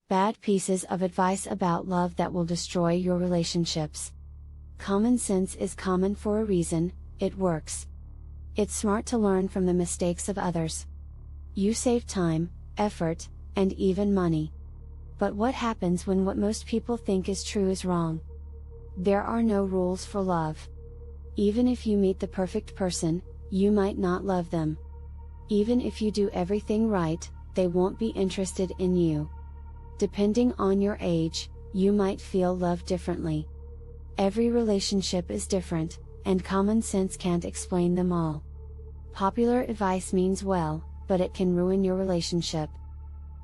Bad pieces of advice about love that will destroy your relationships. Common sense is common for a reason, it works. It's smart to learn from the mistakes of others. You save time, effort, and even money. But what happens when what most people think is true is wrong? There are no rules for love. Even if you meet the perfect person, you might not love them. Even if you do everything right, they won't be interested in you. Depending on your age, you might feel love differently. Every relationship is different, and common sense can't explain them all. Popular advice means well, but it can ruin your relationship.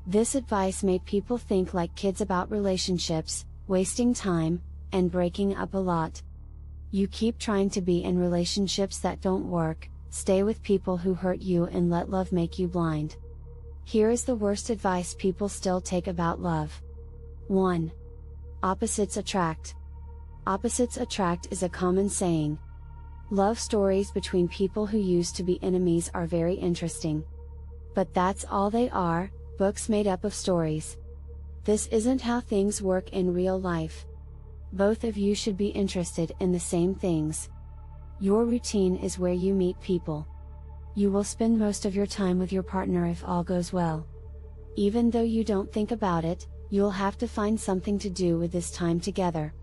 This advice made people think like kids about relationships, wasting time, and breaking up a lot. You keep trying to be in relationships that don't work, stay with people who hurt you, and let love make you blind. Here is the worst advice people still take about love. 1. Opposites attract. Opposites attract is a common saying. Love stories between people who used to be enemies are very interesting. But that's all they are, books made up of stories. This isn't how things work in real life. Both of you should be interested in the same things. Your routine is where you meet people. You will spend most of your time with your partner if all goes well. Even though you don't think about it, you'll have to find something to do with this time together.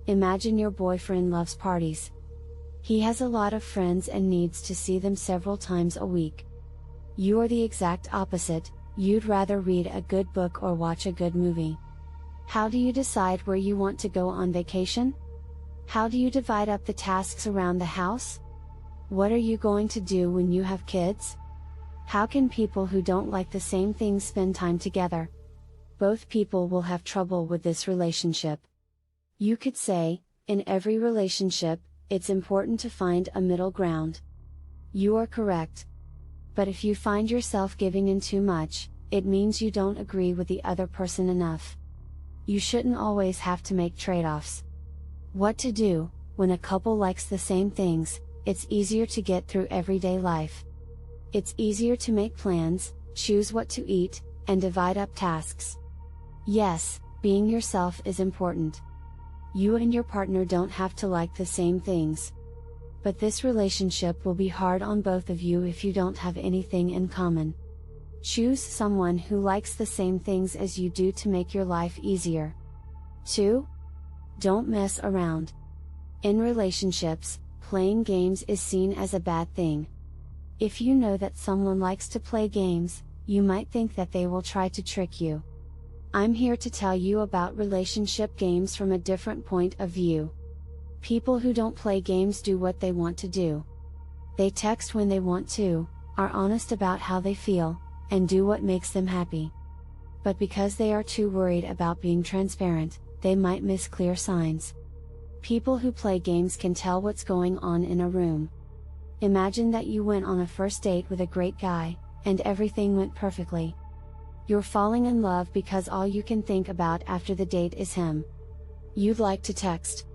Imagine your boyfriend loves parties. He has a lot of friends and needs to see them several times a week. You are the exact opposite, you'd rather read a good book or watch a good movie. How do you decide where you want to go on vacation? How do you divide up the tasks around the house? What are you going to do when you have kids? How can people who don't like the same things spend time together? Both people will have trouble with this relationship. You could say, in every relationship, it's important to find a middle ground. You are correct. But if you find yourself giving in too much, it means you don't agree with the other person enough. You shouldn't always have to make trade-offs. What to do, when a couple likes the same things? It's easier to get through everyday life. It's easier to make plans, choose what to eat, and divide up tasks. Yes, being yourself is important. You and your partner don't have to like the same things. But this relationship will be hard on both of you if you don't have anything in common. Choose someone who likes the same things as you do to make your life easier. 2. Don't mess around. In relationships, playing games is seen as a bad thing. If you know that someone likes to play games, you might think that they will try to trick you. I'm here to tell you about relationship games from a different point of view. People who don't play games do what they want to do. They text when they want to, are honest about how they feel, and do what makes them happy. But because they are too worried about being transparent, they might miss clear signs. People who play games can tell what's going on in a room. Imagine that you went on a first date with a great guy, and everything went perfectly. You're falling in love because all you can think about after the date is him. You'd like to text.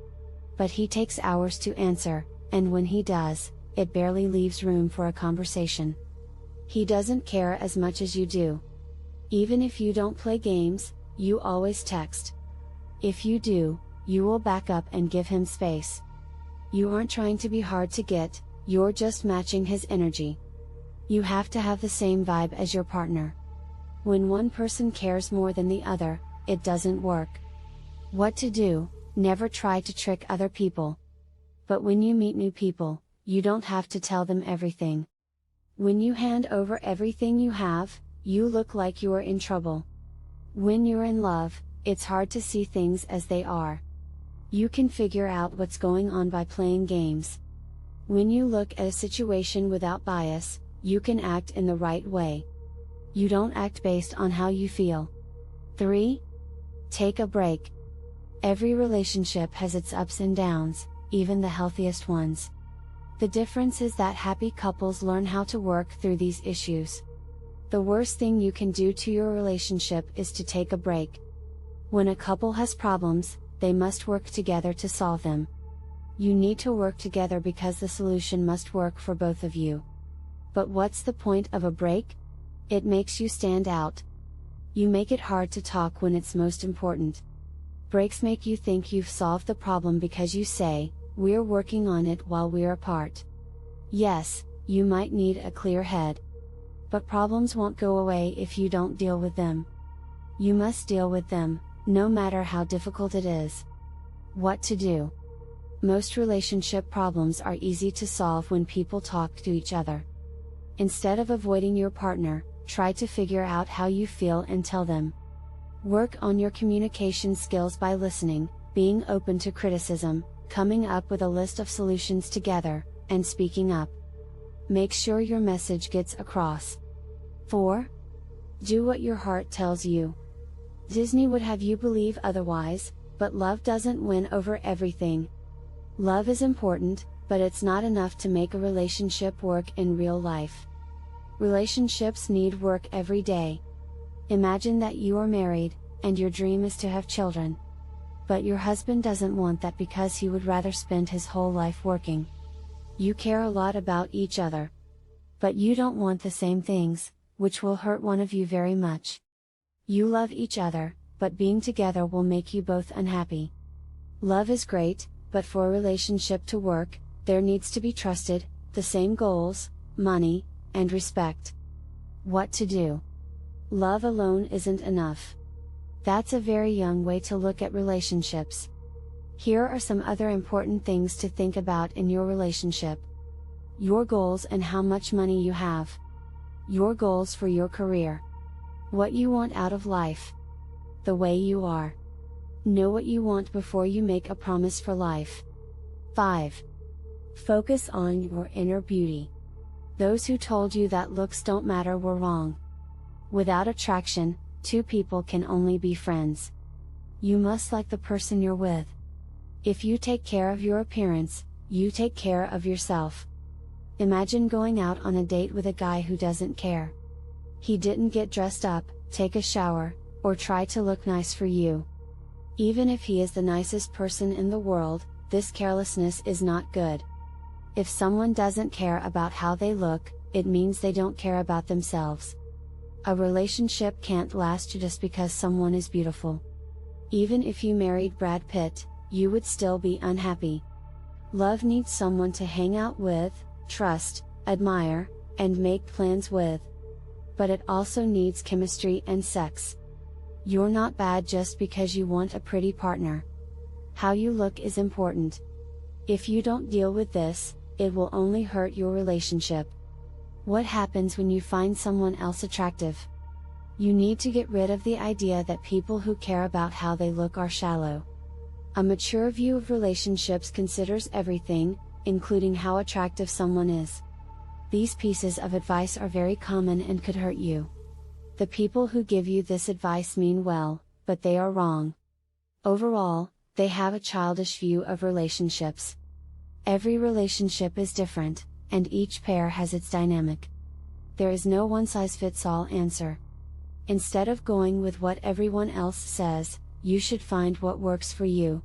But he takes hours to answer, and when he does, it barely leaves room for a conversation. He doesn't care as much as you do. Even if you don't play games, you always text. If you do, you will back up and give him space. You aren't trying to be hard to get, you're just matching his energy. You have to have the same vibe as your partner. When one person cares more than the other, it doesn't work. What to do? Never try to trick other people. But when you meet new people, you don't have to tell them everything. When you hand over everything you have, you look like you are in trouble. When you're in love, it's hard to see things as they are. You can figure out what's going on by playing games. When you look at a situation without bias, you can act in the right way. You don't act based on how you feel. 3. Take a break. Every relationship has its ups and downs, even the healthiest ones. The difference is that happy couples learn how to work through these issues. The worst thing you can do to your relationship is to take a break. When a couple has problems, they must work together to solve them. You need to work together because the solution must work for both of you. But what's the point of a break? It makes you stand out. You make it hard to talk when it's most important. Breaks make you think you've solved the problem because you say, "We're working on it while we're apart." Yes, you might need a clear head. But problems won't go away if you don't deal with them. You must deal with them, no matter how difficult it is. What to do? Most relationship problems are easy to solve when people talk to each other. Instead of avoiding your partner, try to figure out how you feel and tell them. Work on your communication skills by listening, being open to criticism, coming up with a list of solutions together, and speaking up. Make sure your message gets across. 4. Do what your heart tells you. Disney would have you believe otherwise, but love doesn't win over everything. Love is important, but it's not enough to make a relationship work in real life. Relationships need work every day. Imagine that you are married, and your dream is to have children. But your husband doesn't want that because he would rather spend his whole life working. You care a lot about each other. But you don't want the same things, which will hurt one of you very much. You love each other, but being together will make you both unhappy. Love is great, but for a relationship to work, there needs to be trusted, the same goals, money, and respect. What to do? Love alone isn't enough. That's a very young way to look at relationships. Here are some other important things to think about in your relationship. Your goals and how much money you have. Your goals for your career. What you want out of life. The way you are. Know what you want before you make a promise for life. 5. Focus on your inner beauty. Those who told you that looks don't matter were wrong. Without attraction, two people can only be friends. You must like the person you're with. If you take care of your appearance, you take care of yourself. Imagine going out on a date with a guy who doesn't care. He didn't get dressed up, take a shower, or try to look nice for you. Even if he is the nicest person in the world, this carelessness is not good. If someone doesn't care about how they look, it means they don't care about themselves. A relationship can't last just because someone is beautiful. Even if you married Brad Pitt, you would still be unhappy. Love needs someone to hang out with, trust, admire, and make plans with. But it also needs chemistry and sex. You're not bad just because you want a pretty partner. How you look is important. If you don't deal with this, it will only hurt your relationship. What happens when you find someone else attractive? You need to get rid of the idea that people who care about how they look are shallow. A mature view of relationships considers everything, including how attractive someone is. These pieces of advice are very common and could hurt you. The people who give you this advice mean well, but they are wrong. Overall, they have a childish view of relationships. Every relationship is different, and each pair has its dynamic. There is no one-size-fits-all answer. Instead of going with what everyone else says, you should find what works for you.